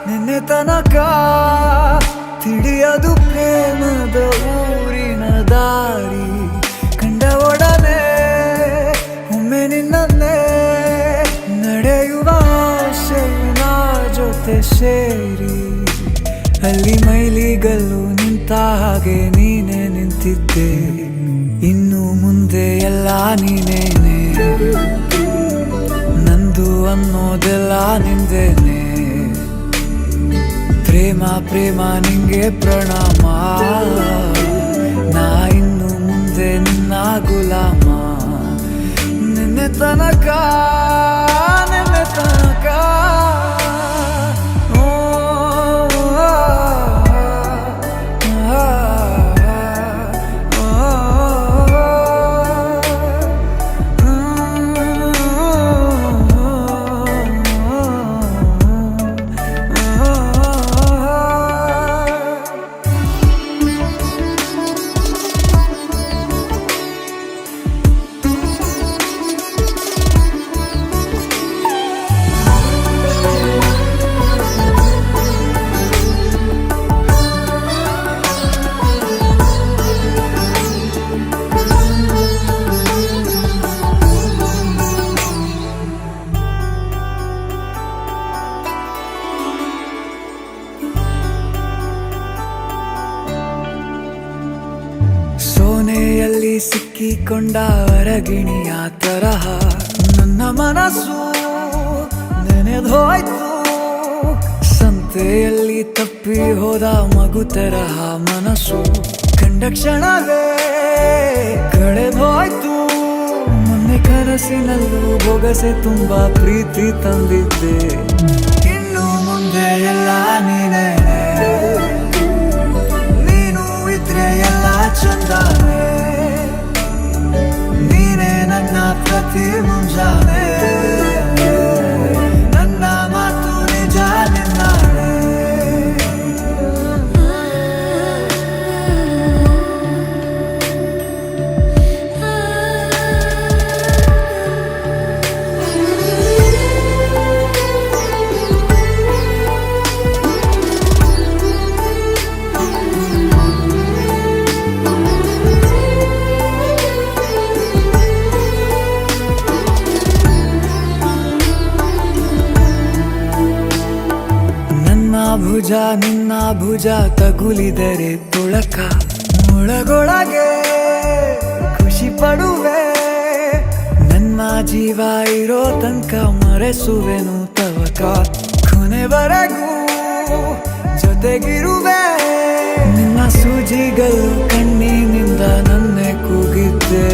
ನಿನ್ನೆ ತನಕ ತಿಳಿಯದು ಪ್ರೇಮದ ಊರಿನ ದಾರಿ. ಕಂಡ ಒಡನೆ ಒಮ್ಮೆ ನಿನ್ನೇ ನಡೆಯುವ ಆಸೆಯ ಜೊತೆ ಸೇರಿ, ಅಲ್ಲಿ ಮೈಲಿಗಲ್ಲು ನಿಂತ ಹಾಗೆ ನೀನೆ ನಿಂತಿದ್ದೆ. ಇನ್ನು ಮುಂದೆ ಎಲ್ಲ ನೀನೇನೆ, ನಂದು ಅನ್ನೋದೆಲ್ಲ ನಿಂದೇನೆ. ಪ್ರೇಮ ಪ್ರೇಮ ನಿಂಗೆ ಪ್ರಣಾಮ, ನಾ ಇನ್ನು ಮುಂದೆ ನಿನ್ನ ಗುಲಾಮ. ನಿನ್ನೆ ತನಕ ಸೋನೆಯಲ್ಲಿ ಸಿಕ್ಕಿಕೊಂಡ ಹೊರಗಿಣಿಯ ತರಹ ನನ್ನ ಮನಸ್ಸು ನೆನೆದೋಯ್ತು. ಸಂತೆಯಲ್ಲಿ ತಪ್ಪಿ ಹೋದ ಮಗು ತರಹ ಮನಸ್ಸು ಕಂಡ ಕ್ಷಣವೇ ಕಳೆದೋಯ್ತು. ಮೊನ್ನೆ ಕನಸಿನಲ್ಲೂ ಬೊಗಸೆ ತುಂಬಾ ಪ್ರೀತಿ ತಂದಿದ್ದೆ. ಇನ್ನು ಮುಂದೆ ಎಲ್ಲ ನೀನೇ, ನೀನು ಇದ್ರೆ ಎಲ್ಲ ಚಂದಾನೆ. ನೀನೇ ನನ್ನ ಪ್ರತಿ ಮುಂಜಾನೆ, ನನ್ನ ಮಾತು ನಿಜ ನಿನ್ನಾಳೆ. ಭುಜ ನಿನ್ನ ಭುಜ ತಗುಲಿದರೆ ತುಳಕ, ಒಳಗೊಳಗೆ ಖುಷಿ ಪಡುವೆ. ನನ್ನ ಜೀವ ಇರೋ ತನಕ ಮರೆಸುವೆನು ತವಕ, ಕೊನೆವರೆಗೂ ಜೊತೆಗಿರುವೆ. ನಿನ್ನ ಸೂಜಿಗಳು ಕಣ್ಣಿನಿಂದ ನನ್ನೆ ಕೂಗಿದ್ದೆ.